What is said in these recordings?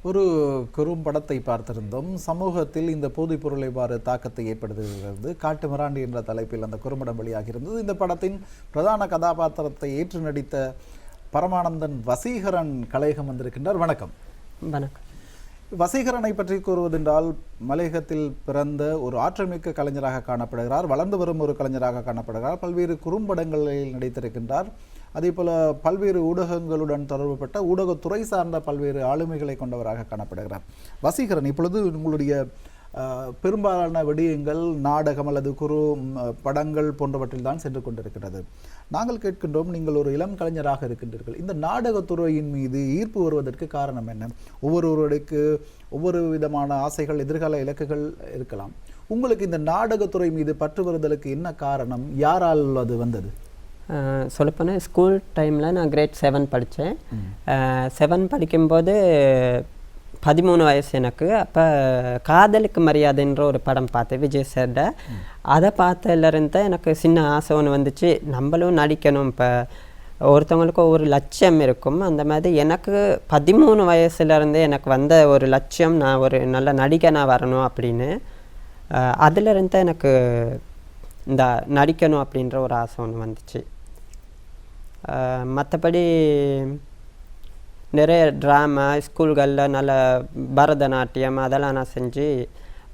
ஒரு குறும்படத்தை பார்த்திருந்தோம். சமூகத்தில் இந்த போதைப் பொருள் எவ்வாறு தாக்கத்தை ஏற்படுத்துகிறது, காட்டு மிராண்டி என்ற தலைப்பில் அந்த குறும்படம் வெளியாகி இருந்தது. இந்த படத்தின் பிரதான கதாபாத்திரத்தை ஏற்று நடித்த பரமானந்தன் வசீகரன் கலையகம் வந்திருக்கின்றார். வணக்கம். வணக்கம். வசீகரனை பற்றி கூறுவதென்றால் மலையகத்தில் பிறந்த ஒரு ஆற்றல்மிக்க கலைஞராக காணப்படுகிறார். வளர்ந்து வரும் ஒரு கலைஞராக காணப்படுகிறார். பல்வேறு குறும்படங்களில் நடித்திருக்கின்றார். அதே போல பல்வேறு ஊடகங்களுடன் தொடர்புபட்ட ஊடகத்துறை சார்ந்த பல்வேறு ஆளுமைகளை கொண்டவராக காணப்படுகிறார். வசீகரன், இப்பொழுது உங்களுடைய பெரும்பாலான விடயங்கள் நாடகம் அல்லது குறு படங்கள் போன்றவற்றில் தான் சென்று கொண்டிருக்கிறது. நாங்கள் கேட்கின்றோம், நீங்கள் ஒரு இளம் கலைஞராக இருக்கின்றீர்கள். இந்த நாடகத்துறையின் மீது ஈர்ப்பு வருவதற்கு காரணம் என்ன? ஒவ்வொருவருக்கு ஒவ்வொரு விதமான ஆசைகள், எதிர்கால இலக்குகள் இருக்கலாம். உங்களுக்கு இந்த நாடகத்துறை மீது பற்று வருதலுக்கு என்ன காரணம்? யாரால் அது வந்தது? சொல்லப்போனால் ஸ்கூல் டைமில் நான் கிரேட் 7 படித்தேன். 7 படிக்கும்போது 13 வயசு எனக்கு. அப்போ காதலுக்கு மரியாதைன்ற ஒரு படம் பார்த்தேன், விஜய் சார்ட. அதை பார்த்ததுலேருந்து எனக்கு சின்ன ஆசை ஒன்று வந்துச்சு, நம்மளும் நடிக்கணும். இப்போ ஒருத்தவங்களுக்கு ஒவ்வொரு லட்சியம் இருக்கும். அந்த மாதிரி எனக்கு 13 வயசுலேருந்தே எனக்கு வந்த ஒரு லட்சியம், நான் ஒரு நல்ல நடிகனாக வரணும் அப்படின்னு. அதிலிருந்து எனக்கு இந்த நடிக்கணும் அப்படின்ற ஒரு ஆசை ஒன்று வந்துச்சு. மற்றபடி நிறைய ட்ராமா ஸ்கூல்களில் நல்ல பரதநாட்டியம் அதெல்லாம் நான் செஞ்சு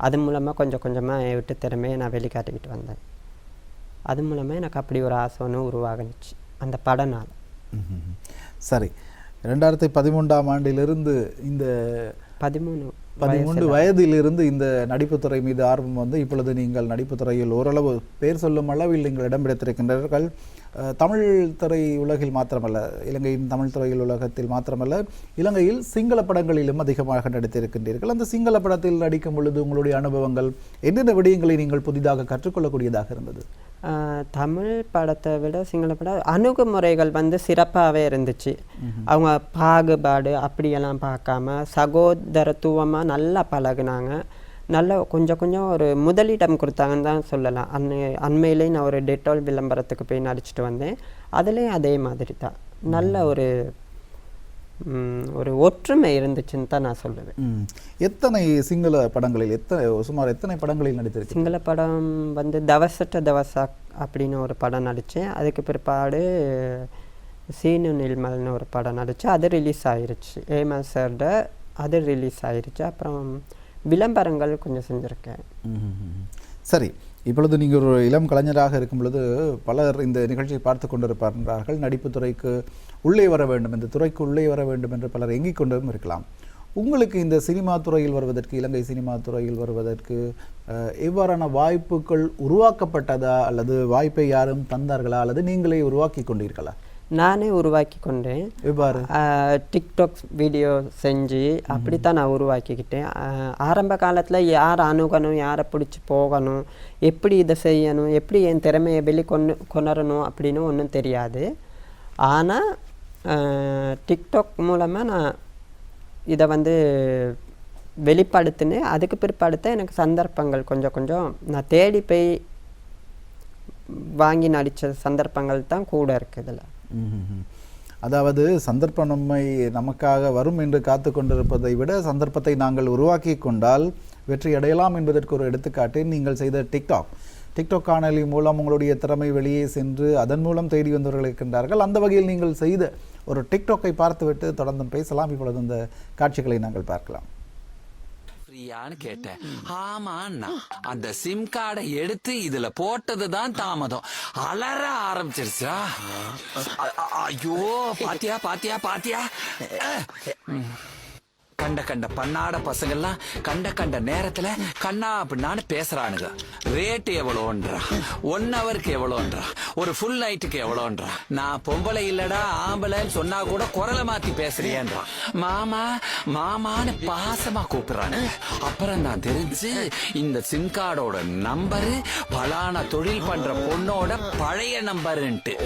அது மூலமாக கொஞ்சம் கொஞ்சமாக என் விட்டு திறமையை நான் வெளிக்காட்டிக்கிட்டு வந்தேன். அது மூலமாக எனக்கு அப்படி ஒரு ஆசை ஒன்று உருவாகுனுச்சு அந்த படனால். சரி, 2013ஆம் ஆண்டிலிருந்து இந்த 13 வயதிலிருந்து இந்த நடிப்புத்துறை மீது ஆர்வம் வந்து இப்பொழுது நீங்கள் நடிப்புத்துறையில் ஓரளவு பேர் சொல்லும் அளவில் நீங்கள் இடம் பிடித்திருக்கின்றீர்கள். தமிழ் திரை உலகில் மாத்திரமல்ல, இலங்கையின் தமிழ் துறையில் உலகத்தில் மாத்திரமல்ல, இலங்கையில் சிங்கள படங்களிலும் அதிகமாக நடித்திருக்கின்றீர்கள். அந்த சிங்கள படத்தில் நடிக்கும் பொழுது உங்களுடைய அனுபவங்கள், என்னென்ன விடயங்களை நீங்கள் புதிதாக கற்றுக்கொள்ளக்கூடியதாக இருந்தது? தமிழ் படத்தை விட சிங்கள படம் அணுகுமுறைகள் வந்து சிறப்பாகவே இருந்துச்சு. அவங்க பாகுபாடு அப்படியெல்லாம் பார்க்காம சகோதரத்துவமாக நல்லா பழகுனாங்க. நல்ல கொஞ்சம் கொஞ்சம் ஒரு முதலிடம் கொடுத்தாங்கன்னு தான் சொல்லலாம். அண்மையிலே நான் ஒரு டெட்டால் விளம்பரத்துக்கு போய் நடிச்சிட்டு வந்தேன். அதுலேயும் அதே மாதிரி தான் நல்ல ஒரு ஒற்றுமை இருந்துச்சுன்னு தான் நான் சொல்லுவேன். எத்தனை சிங்கள படங்களில் சுமார் எத்தனை படங்களில் நடித்திருக்கு? சிங்கள படம் வந்து தவசட்ட தவசா அப்படின்னு ஒரு படம் நடித்தேன். அதுக்கு பிற்பாடு சீனு நில்மல்னு ஒரு படம் நடித்தேன். அது ரிலீஸ் ஆயிருச்சு. ஏமா சார்ட அது ரிலீஸ் ஆயிருச்சு. அப்புறம் விளம்பரங்கள் கொஞ்சம் செஞ்சுருக்கேன். சரி, இப்பொழுது நீங்கள் ஒரு இளம் கலைஞராக இருக்கும் பொழுது பலர் இந்த நிகழ்ச்சியை பார்த்து கொண்டிருப்பார்கள். நடிப்புத்துறைக்கு உள்ளே வர வேண்டும், இந்த துறைக்கு உள்ளே வர வேண்டும் என்று பலர் எங்கிக் கொண்டும் இருக்கலாம். உங்களுக்கு இந்த சினிமா துறையில் வருவதற்கு, இலங்கை சினிமா துறையில் வருவதற்கு எவ்வாறான வாய்ப்புகள் உருவாக்கப்பட்டதா, அல்லது வாய்ப்பை யாரும் தந்தார்களா, அல்லது நீங்களே உருவாக்கி கொண்டீர்களா? நானே உருவாக்கி கொண்டேன். எவ்வாறு? டிக்டாக் வீடியோ செஞ்சு அப்படித்தான் நான் உருவாக்கிக்கிட்டேன். ஆரம்ப காலத்தில் யார் அணுகணும், யாரை பிடிச்சி போகணும், எப்படி இதை செய்யணும், எப்படி என் திறமையை கொணரணும் அப்படின்னு ஒன்றும் தெரியாது. ஆனால் டிக்டாக் மூலமாக நான் இதை வந்து வெளிப்படுத்தினேன். அதுக்கு பிற்பாடுத்த எனக்கு சந்தர்ப்பங்கள் கொஞ்சம் கொஞ்சம் நான் தேடி போய் வாங்கி நடித்த சந்தர்ப்பங்கள் தான் கூட இருக்குது இதில். அதாவது சந்தர்ப்பம் நமக்காக வரும் என்று காத்து கொண்டிருப்பதை விட சந்தர்ப்பத்தை நாங்கள் உருவாக்கி கொண்டால் வெற்றி அடையலாம் என்பதற்கு ஒரு எடுத்துக்காட்டு நீங்கள் செய்த டிக்டாக் காணொலி மூலம் உங்களுடைய திறமை வெளியே சென்று அதன் மூலம் தேடி வந்தவர்கள் இருக்கின்றார்கள். அந்த வகையில் நீங்கள் செய்த ஒரு டிக்டாக்கை பார்த்துவிட்டு தொடர்ந்து பேசலாம். இப்பொழுது இந்த காட்சிகளை நாங்கள் பார்க்கலாம். கேட்டேன். ஆமா, அந்த சிம் கார்டை எடுத்து இதுல போட்டதுதான் தாமதம். அலற ஆரம்பிச்சிருச்சா? ஐயோ, பாத்தியா பாத்தியா பாத்தியா? கண்ட பண்ணாட பசங்கள்லாம் கண்ட நேரத்துல கண்ணா அப்படின்னான்னு பேசுறானுங்க. ரேட் எவ்வளோன்றா, 1 ஹவருக்கு எவ்வளோன்றா, ஒரு ஃபுல் நைட்டுக்கு எவ்வளோன்றா. நான் பொம்பளை இல்லடா ஆம்பளைன்னு சொன்னா கூட குரலை மாத்தி பேசுறியேன்றா. மாமான்னு பாசமா கூப்பிடுறானு. அப்புறம் நான் தெரிஞ்சு இந்த சிம் கார்டோட நம்பரு பலான தொழில் பண்ற பொண்ணோட பழைய நம்பருன்ட்டு.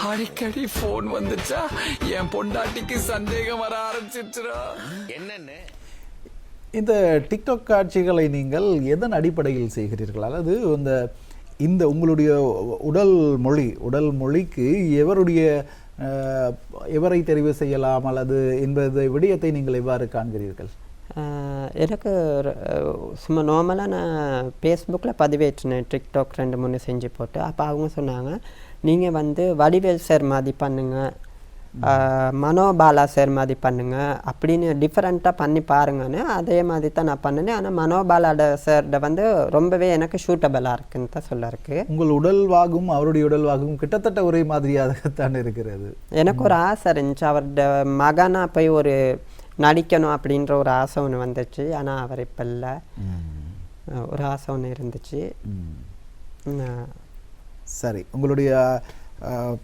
அடிக்கடி போன் வந்துச்சா என் பொண்டாட்டிக்கு சந்தேகம் வர ஆரம்பிச்சிருச்சுரா. என்ன இந்த டிக்டாக் காட்சிகளை நீங்கள் எதன் அடிப்படையில் செய்கிறீர்கள்? அல்லது இந்த உங்களுடைய உடல் மொழிக்கு எவரை தெரிவு செய்யலாம் அல்லது என்பதை விடயத்தை நீங்கள் எவ்வாறு காண்கிறீர்கள்? எனக்கு சும்மா நார்மலாக நான் ஃபேஸ்புக்கில் பதிவேற்றினேன் டிக்டாக் 2-3 செஞ்சு போட்டு. அப்போ அவங்க சொன்னாங்க, நீங்கள் வந்து வடிவேல் சார் மாதிரி பண்ணுங்கள், மனோபாலா சார் மாதிரி பண்ணுங்க அப்படின்னு டிஃப்ரெண்ட்டாக பண்ணி பாருங்கன்னு. அதே மாதிரி தான் நான் பண்ணினேன். ஆனால் மனோபாலாட சார்ட வந்து ரொம்பவே எனக்கு சூட்டபிளாக இருக்குன்னு தான் சொல்ல இருக்கு. உங்கள் உடல்வாகும் அவருடைய உடல்வாகும் கிட்டத்தட்ட ஒரே மாதிரியாகத்தான் இருக்கிறது. எனக்கு ஒரு ஆசை இருந்துச்சு, அவரோட மகனாக போய் ஒரு நடிக்கணும் அப்படின்ற ஒரு ஆசை ஒன்று வந்துச்சு. ஆனால் அவர் இப்போ இல்லை. ஒரு ஆசை ஒன்று இருந்துச்சு. சரி, உங்களுடைய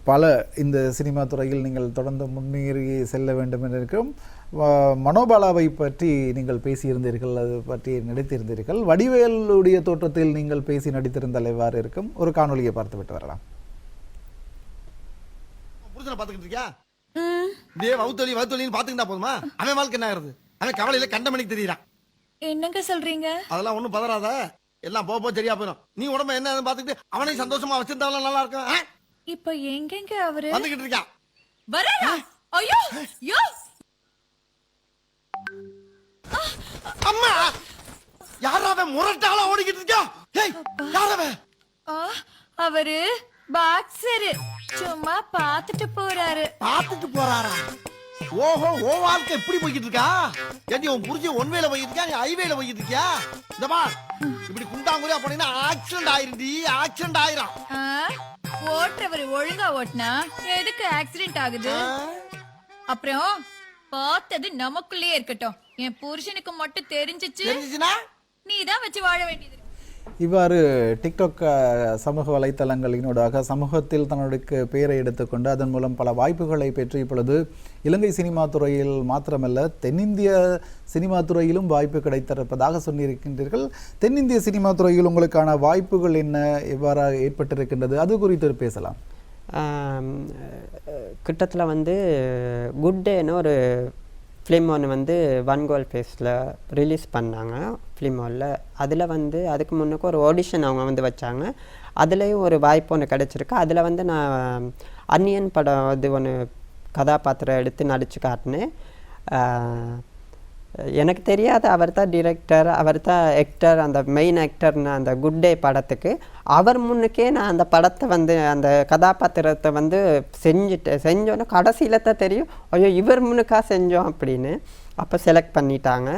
பல இந்த சினிமா துறையில் நீங்கள் தொடர்ந்து முன்னேறி செல்ல வேண்டும் என்று இருக்கும். மனோபாலாவை பற்றி நீங்கள் பேசியிருந்தீர்கள், அது பற்றி நடித்திருந்தீர்கள். வடிவேலுடைய தோற்றத்தில் நீங்கள் பேசி நடித்திருந்தால் எவ்வாறு இருக்கும்? ஒரு காணொலியை பார்த்துவிட்டு வரலாம். புருஷனை பார்த்துக்கிட்டு இருக்கியா? இதே வவுத்தொலின்னு பார்த்துக்கிட்டா போதுமா? அவன் வாழ்க்கை என்ன ஆகுது? அவன் கவலையில கண்டமணிக்கு தெரியுறான். என்னங்க சொல்றீங்க? அதெல்லாம் ஒண்ணும் பதறாத, எல்லாம் போக சரியா போயிடும். நீ உடம்ப என்ன பார்த்துக்கிட்டு அவனையும் சந்தோஷமா வச்சிருந்தாலும் நல்லா இருக்கும். இப்ப எங்கெங்க அவரு வந்துகிட்டு இருக்கான்? வரடா. ஐயோ யோ அம்மா, யாராவே முரட்டாளா ஓடிக்கிட்டு இருக்கா? ஏய், யாராவே? அவரு பாக்ஸர், சும்மா பாத்துட்டு போறாரு. பாத்துட்டு போறாரா? ஓஹோ, ஓ வாழ்க்கை எப்படி போய்கிட்டு இருக்கா? ஏண்டி உன் புரிஞ்சு ஒன்வேல போய்கிட்டு இருக்கா, நீ ஹைவேல போய்கிட்டு இருக்கியா? இந்த பார், இப்படி குண்டாங்குறியா போனீங்கன்னா ஆக்சிடென்ட் ஆயிருந்தி, ஆக்சிடென்ட் ஆயிரும். ஓட்டுறவர் ஒழுங்கா ஓட்டினா எதுக்கு ஆக்சிடென்ட் ஆகுது? அப்புறம் பார்த்தது நமக்குள்ளே இருக்கட்டும். என் புருஷனுக்கு மட்டும் தெரிஞ்சிச்சுன்னா நீதான் வச்சு வாழ வேண்டியது. இவ்வாறு டிக்டாக் சமூக வலைத்தளங்களினூடாக சமூகத்தில் தன்னுடைய பெயரை எடுத்துக்கொண்டு அதன் மூலம் பல வாய்ப்புகளை பெற்று இப்பொழுது இலங்கை சினிமா துறையில் மாத்திரமல்ல தென்னிந்திய சினிமா துறையிலும் வாய்ப்பு கிடைத்திருப்பதாக சொல்லியிருக்கின்றீர்கள். தென்னிந்திய சினிமா துறையில் உங்களுக்கான வாய்ப்புகள் என்ன, எவ்வாறு ஏற்பட்டிருக்கின்றது, அது குறித்து பேசலாம். கிட்டத்தில் வந்து குட் டேன்னு ஒரு ஃபிலிம் ஒன்று வந்து வன்கோல் ஃபேஸில் ரிலீஸ் பண்ணாங்க ஃபிலிம் ஹாலில். அதில் வந்து அதுக்கு முன்னுக்கு ஒரு ஆடிஷன் அவங்க வந்து வச்சாங்க. அதுலேயும் ஒரு வாய்ப்பு ஒன்று கிடச்சிருக்கு. அதில் வந்து நான் அன்னியன் படம் இது ஒன்று கதாபாத்திரம் எடுத்து நடித்து காட்டினேன். எனக்கு தெரியாத அவர் தான் டிரெக்டர், அவர் தான் ஆக்டர், அந்த மெயின் ஆக்டர்னு அந்த குட் டே படத்துக்கு. அவர் முன்னுக்கே நான் அந்த படத்தை வந்து அந்த கதாபாத்திரத்தை வந்து செஞ்சோன்னே கடைசியில் தான் தெரியும், ஐயோ இவர் முன்னுக்கா செஞ்சோம் அப்படின்னு. அப்போ செலக்ட் பண்ணிட்டாங்க.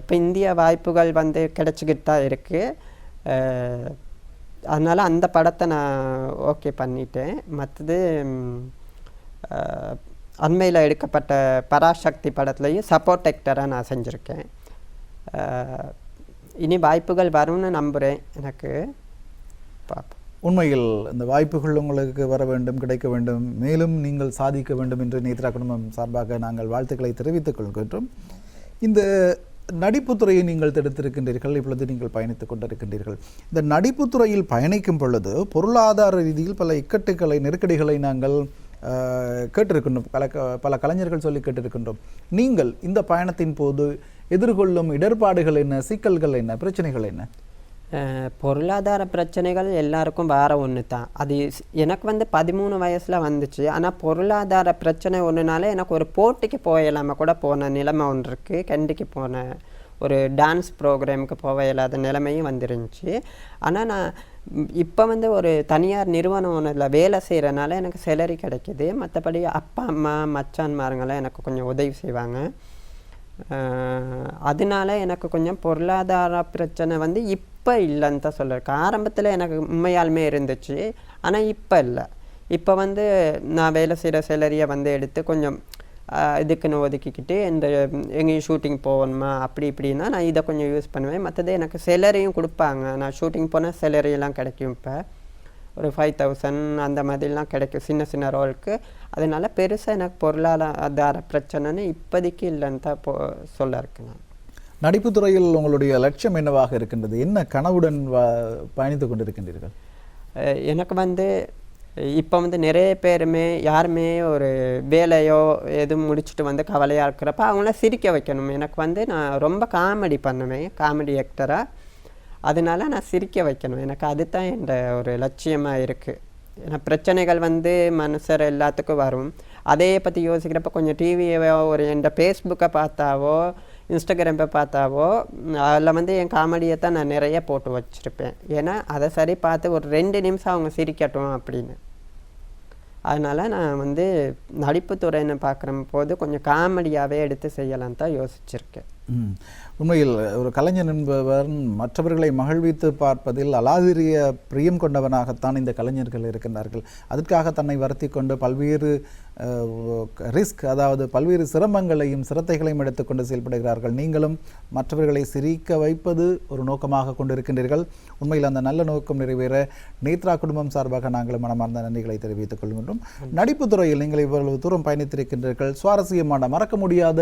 இப்போ இந்திய வாய்ப்புகள் வந்து கிடச்சிக்கிட்டு தான் இருக்குது. அதனால் அந்த படத்தை நான் ஓகே பண்ணிட்டேன். மற்றது அண்மையில் எடுக்கப்பட்ட பராசக்தி படத்துலையும் சப்போர்ட் ஆக்டராக நான் செஞ்சுருக்கேன். இனி வாய்ப்புகள் வரும்னு நம்புகிறேன். எனக்கு பார்ப்போம். உண்மையில் இந்த வாய்ப்புகள் உங்களுக்கு வர வேண்டும், கிடைக்க வேண்டும், மேலும் நீங்கள் சாதிக்க வேண்டும் என்று நேத்ரா குடும்பம் சார்பாக நாங்கள் வாழ்த்துக்களை தெரிவித்துக் கொள்கின்றோம். இந்த நடிப்புத்துறையை நீங்கள் தடுத்திருக்கின்றீர்கள், இப்பொழுது நீங்கள் பயணித்துக் கொண்டிருக்கின்றீர்கள். இந்த நடிப்புத்துறையில் பயணிக்கும் பொழுது பொருளாதார ரீதியில் பல இக்கட்டுகளை, நெருக்கடிகளை நாங்கள் கேட்டிருக்கின்றோம். பல கலைஞர்கள் சொல்லி கேட்டிருக்கின்றோம். நீங்கள் இந்த பயணத்தின் போது எதிர்கொள்ளும் இடர்பாடுகள் என்ன, சிக்கல்கள் என்ன, பிரச்சனைகள் என்ன? பொருளாதார பிரச்சனைகள் எல்லாருக்கும் வேறு ஒன்று தான். அது எனக்கு வந்து 13 வயசில் வந்துச்சு. ஆனால் பொருளாதார பிரச்சனை ஒன்றுனால எனக்கு ஒரு போட்டிக்கு போயிடாமல் கூட போன நிலைமை ஒன்று இருக்குது. கண்டிக்கு போன ஒரு டான்ஸ் ப்ரோக்ராமுக்கு போக இல்லாத நிலைமையும் வந்துருந்துச்சு. ஆனால் நான் இப்போ வந்து ஒரு தனியார் நிறுவனம் ஒன்றில் வேலை செய்கிறனால எனக்கு சேலரி கிடைக்கிது. மற்றபடி அப்பா அம்மா மச்சான்மாருங்களாம் எனக்கு கொஞ்சம் உதவி செய்வாங்க. அதனால எனக்கு கொஞ்சம் பொருளாதார பிரச்சனை வந்து இப்போ இல்லைன்னு தான் சொல்லியிருக்கேன். ஆரம்பத்தில் எனக்கு உண்மையாலுமே இருந்துச்சு, ஆனால் இப்போ இல்லை. இப்போ வந்து நான் வேலை செய்கிற சேலரியை வந்து எடுத்து கொஞ்சம் இதுக்குன்னு ஒதுக்கிக்கிட்டு இந்த எங்கேயும் ஷூட்டிங் போகணுமா அப்படி இப்படின்னா நான் இதை கொஞ்சம் யூஸ் பண்ணுவேன். மற்றது எனக்கு சேலரியும் கொடுப்பாங்க. நான் ஷூட்டிங் போனால் சேலரியெல்லாம் கிடைக்கும். இப்போ ஒரு 5000 அந்த மாதிரிலாம் கிடைக்கும் சின்ன சின்ன ரோலுக்கு. அதனால பெருசாக எனக்கு பொருளாதார பிரச்சனைன்னு இப்போதைக்கு இல்லைன்னு தான் சொல்ல இருக்கு. நான் நடிப்புத்துறையில் உங்களுடைய லட்சியம் என்னவாக இருக்கின்றது? என்ன கனவுடன் பயணித்து கொண்டிருக்கின்றீர்கள்? எனக்கு வந்து இப்போ வந்து நிறைய பேருமே யாருமே ஒரு வேலையோ எதுவும் முடிச்சுட்டு வந்து கவலையாக இருக்கிறப்ப அவங்கள சிரிக்க வைக்கணும். எனக்கு வந்து நான் ரொம்ப காமெடி பண்ணுவேன், காமெடி ஆக்டராக. அதனால நான் சிரிக்க வைக்கணும். எனக்கு அதுதான் என் ஒரு லட்சியமாக இருக்குது. ஏன்னா பிரச்சனைகள் வந்து மனுஷர் எல்லாத்துக்கும் வரும். அதையே பற்றி யோசிக்கிறப்ப கொஞ்சம் டிவியவோ ஒரு என் ஃபேஸ்புக்கை பார்த்தாவோ இன்ஸ்டாகிராம் போய் பார்த்தாவோ அதில் வந்து என் காமெடியை தான் நான் நிறைய போட்டு வச்சுருப்பேன். ஏன்னா அதை சரி பார்த்து ஒரு 2 நிமிஷம் அவங்க சிரிக்கட்டும் அப்படின்னு. அதனால் நான் வந்து நடிப்புத்துறைன்னு பார்க்குற போது கொஞ்சம் காமெடியாகவே எடுத்து செய்யலாம் தான் யோசிச்சிருக்கேன். உண்மையில் ஒரு கலைஞன் என்பவர் மற்றவர்களை மகிழ்வித்து பார்ப்பதில் அலாதிரிய பிரியம் கொண்டவனாகத்தான் இந்த கலைஞர்கள் இருக்கின்றார்கள். அதற்காக தன்னை வருத்தி கொண்டு பல்வேறு ரிஸ்க், அதாவது பல்வேறு சிரமங்களையும் சிரத்தைகளையும் எடுத்துக்கொண்டு செயல்படுகிறார்கள். நீங்களும் மற்றவர்களை சிரிக்க வைப்பது ஒரு நோக்கமாக கொண்டிருக்கின்றீர்கள். உண்மையில் அந்த நல்ல நோக்கம் நிறைவேற நேத்ரா குடும்பம் சார்பாக நாங்கள் மனமார்ந்த நன்றிகளை தெரிவித்துக் கொள்கின்றோம். நடிப்பு துறையில் நீங்கள் இவ்வளவு தூரம் பயணித்திருக்கின்றீர்கள். சுவாரஸ்யமான மறக்க முடியாத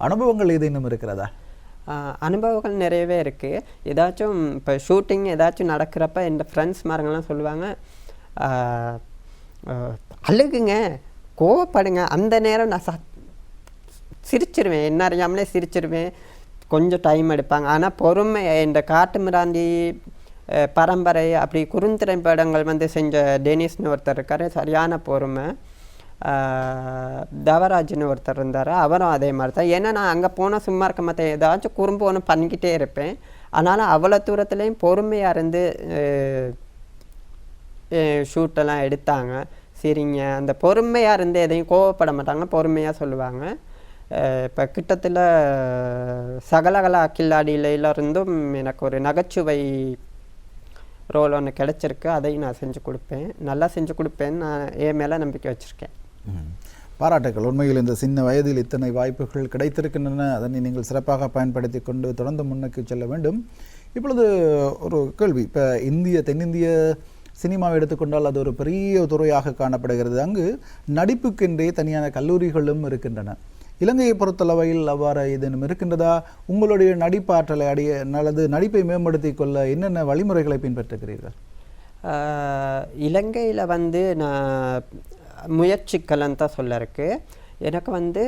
அனுபவங்கள் ஏதேனும் இருக்கிறதா? அனுபவங்கள் நிறையவே இருக்குது. ஏதாச்சும் இப்போ ஷூட்டிங் ஏதாச்சும் நடக்கிறப்ப என் ஃப்ரெண்ட்ஸ் மாருங்கெல்லாம் சொல்லுவாங்க, அழுகுங்க, கோவப்படுங்க. அந்த நேரம் நான் சிரிச்சிருவேன், என்ன அறியாமலே சிரிச்சிருவேன். கொஞ்சம் டைம் எடுப்பாங்க. ஆனால் பொறுமை, இந்த காட்டு மிராண்டி பரம்பரை அப்படி குறுந்திரைப்படங்கள் வந்து செஞ்ச டெனிஸ்னு ஒருத்தர் இருக்கார், சரியான பொறுமை. தவராஜ்னு ஒருத்தர் இருந்தார், அவரும் அதே மாதிரி தான். ஏன்னா நான் அங்கே போனால் சும்மா இருக்க மாட்டேன், ஏதாச்சும் குறும்பு ஒன்று பண்ணிக்கிட்டே இருப்பேன். அதனால் அவ்வளோ தூரத்துலேயும் பொறுமையாக இருந்து ஷூட்டெல்லாம் எடுத்தாங்க. சரிங்க, அந்த பொறுமையாக இருந்து எதையும் கோவப்பட மாட்டாங்க, பொறுமையாக சொல்லுவாங்க. இப்போ கிட்டத்தில் சகலகலா கில்லாடியில இருந்தும் எனக்கு ஒரு நகைச்சுவை ரோல் ஒன்று கிடச்சிருக்கு. அதையும் நான் செஞ்சு கொடுப்பேன், நல்லா செஞ்சு கொடுப்பேன்னு நான் என் மேலே நம்பிக்கை வச்சுருக்கேன். பாராட்டுகள். உண்மையில் இந்த சின்ன வயதில் இத்தனை வாய்ப்புகள் கிடைத்திருக்கின்றன. அதனை நீங்கள் சிறப்பாக பயன்படுத்தி கொண்டு தொடர்ந்து முன்னுக்கு செல்ல வேண்டும். இப்பொழுது ஒரு கேள்வி. இப்போ தென்னிந்திய சினிமாவை எடுத்துக்கொண்டால் அது ஒரு பெரிய துறையாக காணப்படுகிறது. அங்கு நடிப்புக்கென்றே தனியான கல்லூரிகளும் இருக்கின்றன. இலங்கையை பொறுத்தளவையில் அவ்வாறு ஏதேனும் இருக்கின்றதா? உங்களுடைய நடிப்பாற்றலை அல்லது நடிப்பை மேம்படுத்தி கொள்ள என்னென்ன வழிமுறைகளை பின்பற்றுகிறீர்கள்? இலங்கையில் வந்து நான் முயற்சிக்கலன்னு தான் சொல்ல இருக்கு. எனக்கு வந்து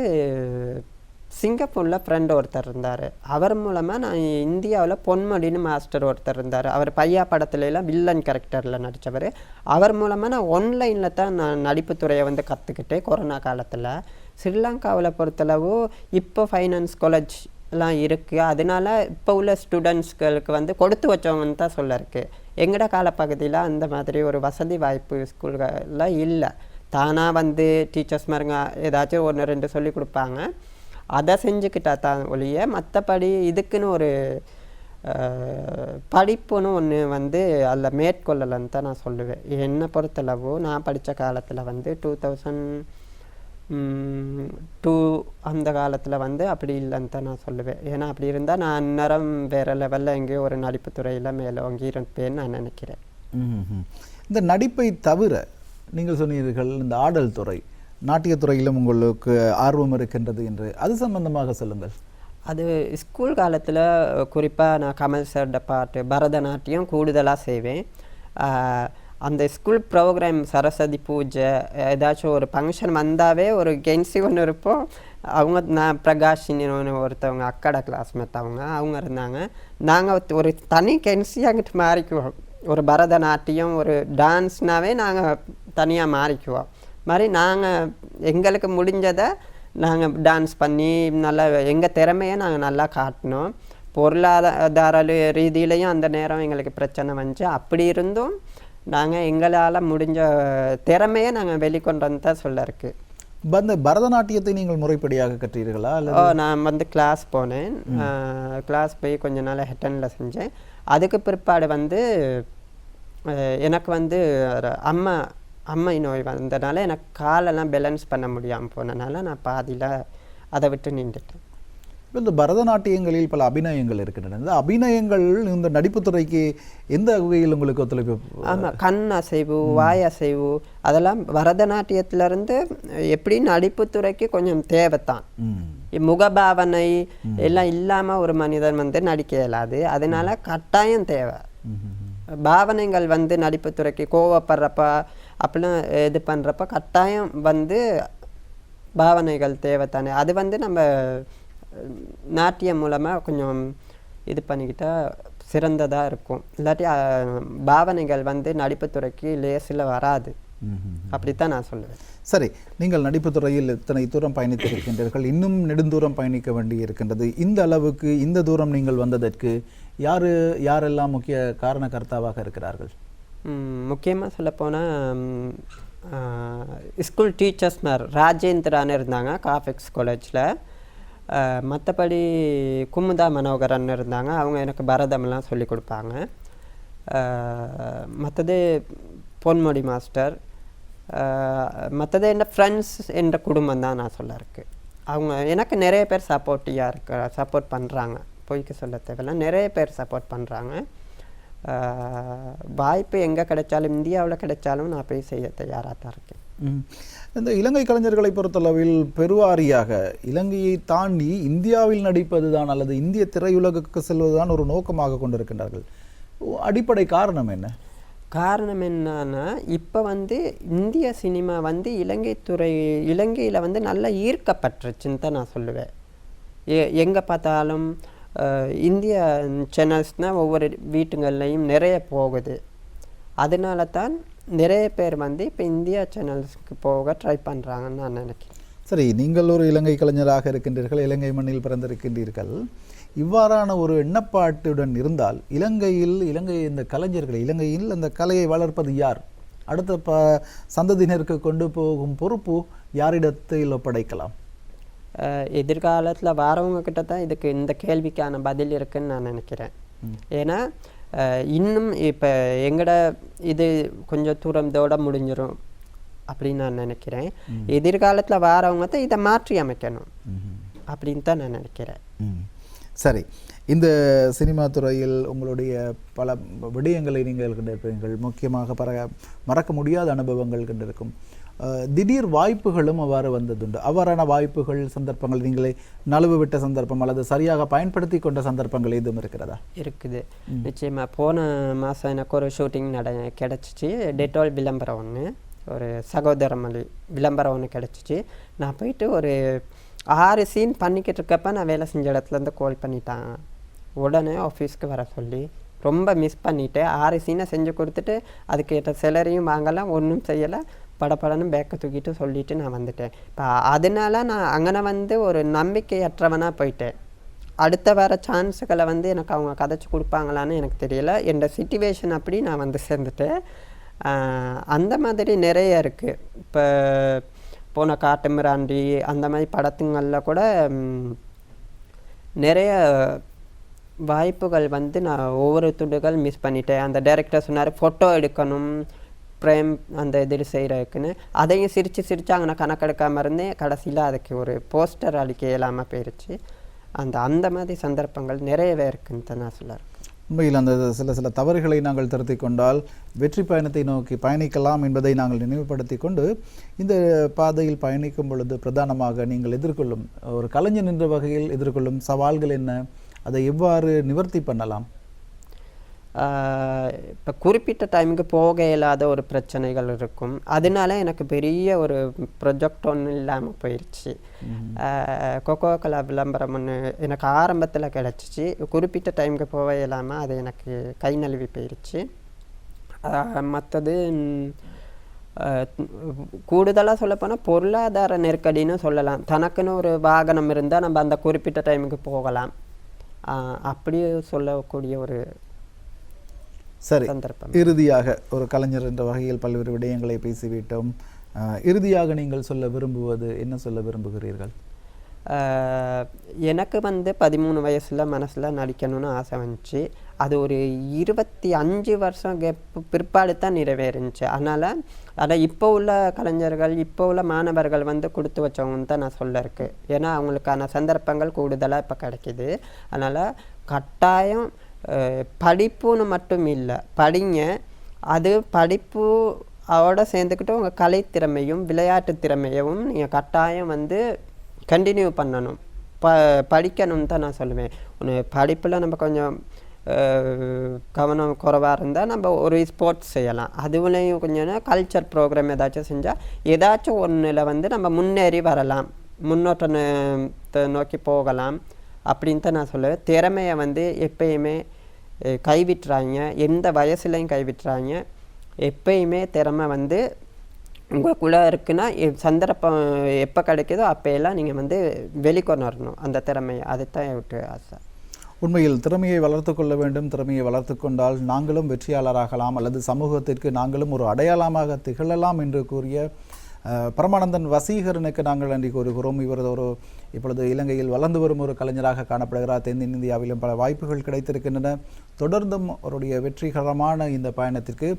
சிங்கப்பூரில் ஃப்ரெண்ட் ஒருத்தர் இருந்தார். அவர் மூலமாக நான் இந்தியாவில் பொன்மொழின்னு மாஸ்டர் ஒருத்தர் இருந்தார். அவர் பையா படத்துலலாம் வில்லன் கேரக்டரில் நடித்தவர். அவர் மூலமாக நான் ஆன்லைனில் தான் நான் நடிப்புத்துறையை வந்து கற்றுக்கிட்டேன் கொரோனா காலத்தில். ஸ்ரீலங்காவில் பொறுத்தளவு இப்போ ஃபைனான்ஸ் காலேஜ் எல்லாம் இருக்குது. அதனால இப்போ உள்ள ஸ்டூடெண்ட்ஸ்களுக்கு வந்து கொடுத்து வச்சவங்கன்னு தான் சொல்ல இருக்குது. எங்கட காலப்பகுதியில் அந்த மாதிரி ஒரு வசதி வாய்ப்பு ஸ்கூல்களில் இல்லை. தானாக வந்து டீச்சர்ஸ் மாதிரிங்க ஏதாச்சும் 1-2 சொல்லி கொடுப்பாங்க, அதை செஞ்சுக்கிட்டா தான் ஒழிய மற்றபடி இதுக்குன்னு ஒரு படிப்புன்னு ஒன்று வந்து அதில் மேற்கொள்ளலைன்னு தான் நான் சொல்லுவேன். என்னை பொறுத்தளவு நான் படித்த காலத்தில் வந்து 2002 அந்த காலத்தில் வந்து அப்படி இல்லைன்னு தான் நான் சொல்லுவேன். ஏன்னா அப்படி இருந்தால் நான் அந்நேரம் வேறு லெவலில் எங்கேயோ ஒரு நடிப்பு துறையில் மேலே வாங்கி இருப்பேன்னு நான் நினைக்கிறேன். இந்த நடிப்பை தவிர நீங்கள் சொன்னீர்கள் இந்த ஆடல் துறை, நாட்டியத்துறையிலும் உங்களுக்கு ஆர்வம் இருக்கின்றது என்று, அது சம்பந்தமாக சொல்லுங்கள். அது ஸ்கூல் காலத்தில் குறிப்பாக நான் கமல் சார்ட பாட்டு பரதநாட்டியம் கூடுதலாக செய்வேன். அந்த ஸ்கூல் ப்ரோக்ராம் சரஸ்வதி பூஜை ஏதாச்சும் ஒரு ஃபங்க்ஷன் வந்தாவே ஒரு கென்சி ஒன்று இருப்போம். அவங்க நான் பிரகாஷின்னு ஒருத்தவங்க அக்காட கிளாஸ்மேட் அவங்க இருந்தாங்க. நாங்கள் ஒரு தனி கென்சி அங்கிட்டு மாறிக்குவோம். ஒரு பரதநாட்டியம் ஒரு டான்ஸ்னாவே நாங்கள் தனியாக மாறிக்குவோம். மாதிரி நாங்கள் எங்களுக்கு முடிஞ்சதை நாங்கள் டான்ஸ் பண்ணி நல்லா எங்கள் திறமையை நாங்கள் நல்லா காட்டினோம். பொருளாதார ரீதியிலையும் அந்த நேரம் எங்களுக்கு பிரச்சனை வந்துச்சு. அப்படி இருந்தும் நாங்கள் எங்களால் முடிஞ்ச திறமையை நாங்கள் வெளிக்கொண்டு தான் சொல்ல இருக்கு. பரதநாட்டியத்தை நீங்கள் முறைப்படியாக கற்றீர்களா? நான் வந்து கிளாஸ் போனேன். கிளாஸ் போய் கொஞ்ச நாள் ஹெட்டனில் செஞ்சேன். அதுக்கு பிற்பாடு வந்து எனக்கு வந்து அம்மை நோய் வந்ததுனால எனக்கு காலெல்லாம் பேலன்ஸ் பண்ண முடியாமல் போனதுனால நான் பாதியில் அதை விட்டு நின்றுட்டேன். இந்த பரதநாட்டியங்களில் பல அபிநயங்கள் இருக்கின்றன. இந்த அபிநயங்கள் இந்த நடிப்புத்துறைக்கு எந்த வகையில் உங்களுக்கு ஒத்துழைப்பு? ஆமாம், கண் அசைவு, வாய் அசைவு, அதெல்லாம் பரதநாட்டியத்திலேருந்து எப்படி நடிப்புத்துறைக்கு கொஞ்சம் தேவைத்தான். முகபாவனை எல்லாம் இல்லாமல் ஒரு மனிதன் வந்து நடிக்க இயலாது. அதனால கட்டாயம் தேவை. பாவனைகள் வந்து நடிப்புத்துறைக்கு கோவப்படுறப்ப அப்படிலாம் இது பண்ணுறப்ப கட்டாயம் வந்து பாவனைகள் தேவைத்தானே. அது வந்து நம்ம நாட்டியம் மூலமாக கொஞ்சம் இது பண்ணிக்கிட்டால் சிறந்ததாக இருக்கும். இல்லாட்டி பாவனைகள் வந்து நடிப்புத்துறைக்கு லேசில் வராது. அப்படித்தான் நான் சொல்லுவேன். சரி, நீங்கள் நடிப்பு துறையில் இத்தனை தூரம் பயணித்திருக்கின்றீர்கள், இன்னும் நெடுந்தூரம் பயணிக்க வேண்டி இருக்கின்றது. இந்த அளவுக்கு இந்த தூரம் நீங்கள் வந்ததற்கு யாரெல்லாம் முக்கிய காரணகர்த்தாவாக இருக்கிறார்கள்? முக்கியமாக சொல்லப்போனால் ஸ்கூல் டீச்சர்ஸ் ராஜேந்திரான்னு இருந்தாங்க காஃபெக்ஸ் காலேஜில். மற்றபடி குமுதா மனோகரன் இருந்தாங்க, அவங்க எனக்கு பரதமெல்லாம் சொல்லி கொடுப்பாங்க. மற்றது பொன்முடி மாஸ்டர், மற்றது என்ன ஃப்ரெண்ட்ஸ் என்ற குடும்பம் தான் நான் சொல்ல இருக்கு. அவங்க எனக்கு நிறைய பேர் சப்போர்ட் பண்ணுறாங்க, பொய்க்கு சொல்ல தேவையில்ல, நிறைய பேர் சப்போர்ட் பண்ணுறாங்க. வாய்ப்பு எங்கே கிடைச்சாலும், இந்தியாவில் கிடைச்சாலும் நான் போய் செய்ய தயாராக தான் இருக்கேன். இந்த இலங்கை கலைஞர்களை பொறுத்தளவில் பெருவாரியாக இலங்கையை தாண்டி இந்தியாவில் நடிப்பது தான் அல்லது இந்திய திரையுலகுக்கு செல்வதுதான் ஒரு நோக்கமாக கொண்டிருக்கின்றார்கள். அடிப்படை காரணம் என்ன? காரணம் என்னன்னா, இப்போ இந்திய சினிமா இலங்கையில் நல்லா ஈர்க்கப்பட்டுருச்சுன்னு தான் நான் சொல்லுவேன். எங்கே பார்த்தாலும் இந்திய சேனல்ஸ்னால் ஒவ்வொரு வீட்டுங்கள்லையும் நிறைய போகுது. அதனால தான் நிறைய பேர் இப்போ இந்தியா சேனல்ஸ்க்கு போக ட்ரை பண்ணுறாங்கன்னு நான் நினைக்கிறேன். சரி, நீங்கள் ஒரு இலங்கை கலைஞராக இருக்கின்றீர்கள், இலங்கை மண்ணில் பிறந்திருக்கின்றீர்கள். இவ்வாறான ஒரு எண்ணப்பாட்டுடன் இருந்தால் இலங்கையில் இந்த கலைஞர்களை, இலங்கையில் அந்த கலையை வளர்ப்பது யார்? அடுத்த சந்ததியினருக்கு கொண்டு போகும் பொறுப்பு யாரிடத்தில் ஒப்படைக்கலாம்? எதிர்காலத்தில் வரவங்க கிட்ட தான் இந்த கேள்விக்கான பதில் இருக்குன்னு நான் நினைக்கிறேன். ஏன்னா இன்னும் இப்போ எங்கட இது கொஞ்சம் தூரத்தோட முடிஞ்சிடும் அப்படின்னு நான் நினைக்கிறேன். எதிர்காலத்தில் வரவங்க தான் இதை மாற்றி அமைக்கணும் அப்படின்னு தான் நான் நினைக்கிறேன். சரி, இந்த சினிமா துறையில் உங்களுடைய பல விடயங்களை நீங்கள் கண்டிருப்பீர்கள், முக்கியமாக மறக்க முடியாத அனுபவங்கள் கண்டிருக்கும். திடீர் வாய்ப்புகளும் அவ்வாறு வந்ததுண்டு. அவ்வாறான வாய்ப்புகள், சந்தர்ப்பங்கள், நீங்களே நழுவு விட்ட சந்தர்ப்பம் அல்லது சரியாக பயன்படுத்தி கொண்ட சந்தர்ப்பங்கள் எதுவும் இருக்கிறதா? இருக்குது, நிச்சயமாக. போன மாதம் எனக்கு ஒரு ஷூட்டிங் கிடச்சிச்சு. டெட்டால் விளம்பரம் ஒன்று, ஒரு சகோதரமொழி விளம்பரம் ஒன்று கிடச்சிச்சு. நான் போயிட்டு ஒரு 6 சீன் பண்ணிக்கிட்டு இருக்கப்ப நான் வேலை செஞ்ச இடத்துலேருந்து கால் பண்ணிட்டாங்க. உடனே ஆஃபீஸ்க்கு வர சொல்லி ரொம்ப மிஸ் பண்ணிவிட்டேன். 6 சீனை செஞ்சு கொடுத்துட்டு அதுக்கேற்ற சேலரியும் வாங்கலாம், ஒன்றும் செய்யலை, படப்படன்னு பேக்கை தூக்கிட்டு சொல்லிவிட்டு நான் வந்துட்டேன். இப்போ அதனால நான் அங்கே ஒரு நம்பிக்கையற்றவனாக போயிட்டேன். அடுத்த வர சான்ஸுகளை எனக்கு அவங்க கதைச்சி கொடுப்பாங்களான்னு எனக்கு தெரியல. என்னோட சிச்சுவேஷன் அப்படி நான் சேர்ந்துட்டேன். அந்த மாதிரி நிறைய இருக்குது. இப்போ போன காட்டுமிராண்டி அந்த மாதிரி படத்துங்களில் கூட நிறைய வாய்ப்புகள் நான் ஒவ்வொரு துண்டுகள் மிஸ் பண்ணிட்டேன். அந்த டைரக்டர் சொன்னார் ஃபோட்டோ எடுக்கணும் பிரேம் அந்த இதில் செய்கிறதுக்குன்னு, அதையும் சிரித்து அங்கே நான் கணக்கெடுக்காமல் இருந்தேன். கடைசியில் அதுக்கு ஒரு போஸ்டர் அளிக்க இயலாமல் போயிடுச்சு. அந்த மாதிரி சந்தர்ப்பங்கள் நிறையவே இருக்குன்னு தான் நான் சொல்ல. உண்மையில் அந்த சில தவறுகளை நாங்கள் திருத்திக் கொண்டால் வெற்றி பயணத்தை நோக்கி பயணிக்கலாம் என்பதை நாங்கள் நினைவுபடுத்தி கொண்டு, இந்த பாதையில் பயணிக்கும் பொழுது பிரதானமாக நீங்கள் எதிர்கொள்ளும், ஒரு கலைஞன் என்ற வகையில் எதிர்கொள்ளும் சவால்கள் என்ன? அதை எவ்வாறு நிவர்த்தி பண்ணலாம்? இப்போ குறிப்பிட்ட டைமுக்கு போக இயலாத ஒரு பிரச்சனைகள் இருக்கும். அதனால எனக்கு பெரிய ஒரு ப்ரொஜெக்ட் ஒன்று இல்லாமல் போயிடுச்சு. கொக்கோ கோலா விளம்பரம் ஒன்று எனக்கு ஆரம்பத்தில் கிடச்சிச்சு. குறிப்பிட்ட டைமுக்கு போக இயலாமல் அது எனக்கு கை நழுவி போயிடுச்சு. மற்றது கூடுதலாக சொல்லப்போனால் பொருளாதார நெருக்கடின்னு சொல்லலாம். தனக்குன்னு ஒரு வாகனம் இருந்தால் நம்ம அந்த குறிப்பிட்ட டைமுக்கு போகலாம், அப்படியே சொல்லக்கூடிய ஒரு சரி. இறுதியாக ஒரு கலைஞர் என்ற வகையில் பல்வேறு விடயங்களை பேசிவிட்டோம். இறுதியாக நீங்கள் சொல்ல விரும்புவது என்ன? சொல்ல விரும்புகிறீர்கள்? எனக்கு 13 வயசில் மனசில் நடிக்கணும்னு ஆசை வந்துச்சு. அது ஒரு 25 வருஷம் பிற்பாடு தான் நிறைவேறிச்சு. அதனால் இப்போ உள்ள கலைஞர்கள், இப்போ உள்ள மாணவர்கள் கொடுத்து வச்சவங்கன்னு தான் நான் சொல்ல இருக்கு. ஏன்னா அவங்களுக்கான சந்தர்ப்பங்கள் கூடுதலாக இப்போ கிடைக்கிது. அதனால் கட்டாயம் படிப்புன்னு மட்டும் இல்லை, படிங்க. அது படிப்பு அதோட சேர்ந்துக்கிட்டு உங்கள் கலைத்திறமையும் விளையாட்டு திறமையும் நீங்கள் கட்டாயம் கண்டினியூ பண்ணணும், படிக்கணும்னு தான் நான் சொல்லுவேன். ஒன்று படிப்பில் நம்ம கொஞ்சம் கவனம் குறைவாக இருந்தால் நம்ம ஒரு ஸ்போர்ட்ஸ் செய்யலாம். அதுலேயும் கொஞ்சம் கல்ச்சர் ப்ரோக்ராம் ஏதாச்சும் செஞ்சால் ஏதாச்சும் ஒன்றில் நம்ம முன்னேறி வரலாம், முன்னோட்டத்தை நோக்கி போகலாம் அப்படின்னு தான் நான் சொல்லுவேன். திறமையை எப்பயுமே கைவிட்டுறாங்க, எந்த வயசுலையும் கைவிட்டுறாங்க. எப்பயுமே திறமை உங்களுக்குள்ளே இருக்குன்னா சந்தர்ப்பம் எப்போ கிடைக்குதோ அப்போ எல்லாம் நீங்கள் வந்து வெளிக்கொண்டு வரணும் அந்த திறமையை. அதுதான் விட்டு ஆசை. உண்மையில் திறமையை வளர்த்து கொள்ள வேண்டும். திறமையை வளர்த்து கொண்டால் நாங்களும் வெற்றியாளராகலாம் அல்லது சமூகத்திற்கு நாங்களும் ஒரு அடையாளமாக திகழலாம் என்று கூறிய பரமானந்தன் வசீகரனுக்கு நாங்கள் நன்றி கூறுகிறோம். இவர் இப்பொழுது இலங்கையில் வளர்ந்து வரும் ஒரு கலைஞராக காணப்படுகிறார். தென்னிந்தியாவிலும் பல வாய்ப்புகள் கிடைத்திருக்கின்றன. தொடர்ந்தும் அவருடைய வெற்றிகரமான இந்த பயணத்திற்கு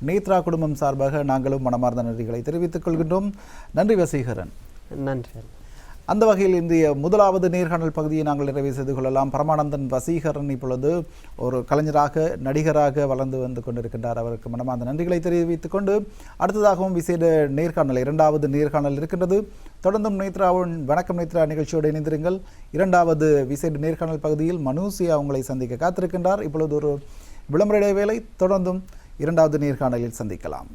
நேத்ரா குடும்பம் சார்பாக நாங்களும் மனமார்ந்த நன்றிகளை தெரிவித்துக் கொள்கின்றோம். நன்றி வசீகரன். நன்றி. அந்த வகையில் இன்றைய முதலாவது நேர்காணல் பகுதியை நாங்கள் நிறைவு செய்து கொள்ளலாம். பரமானந்தன் வசீகரன் இப்பொழுது ஒரு கலைஞராக நடிகராக வளர்ந்து வந்து கொண்டிருக்கின்றார். அவருக்கு மனமார்ந்த நன்றிகளை தெரிவித்துக் கொண்டு அடுத்ததாகவும் விசேட நேர்காணல் 2வது நேர்காணல் இருக்கின்றது. தொடர்ந்தும் நேத்ராவின் வணக்கம் நேத்ரா நிகழ்ச்சியோடு இணைந்திருங்கள். 2வது விசேட நேர்காணல் பகுதியில் மனுசியா உங்களை சந்திக்க காத்திருக்கின்றார். இப்பொழுது ஒரு விளம்பர இடைவேளை. தொடர்ந்தும் 2வது நேர்காணலில் சந்திக்கலாம்.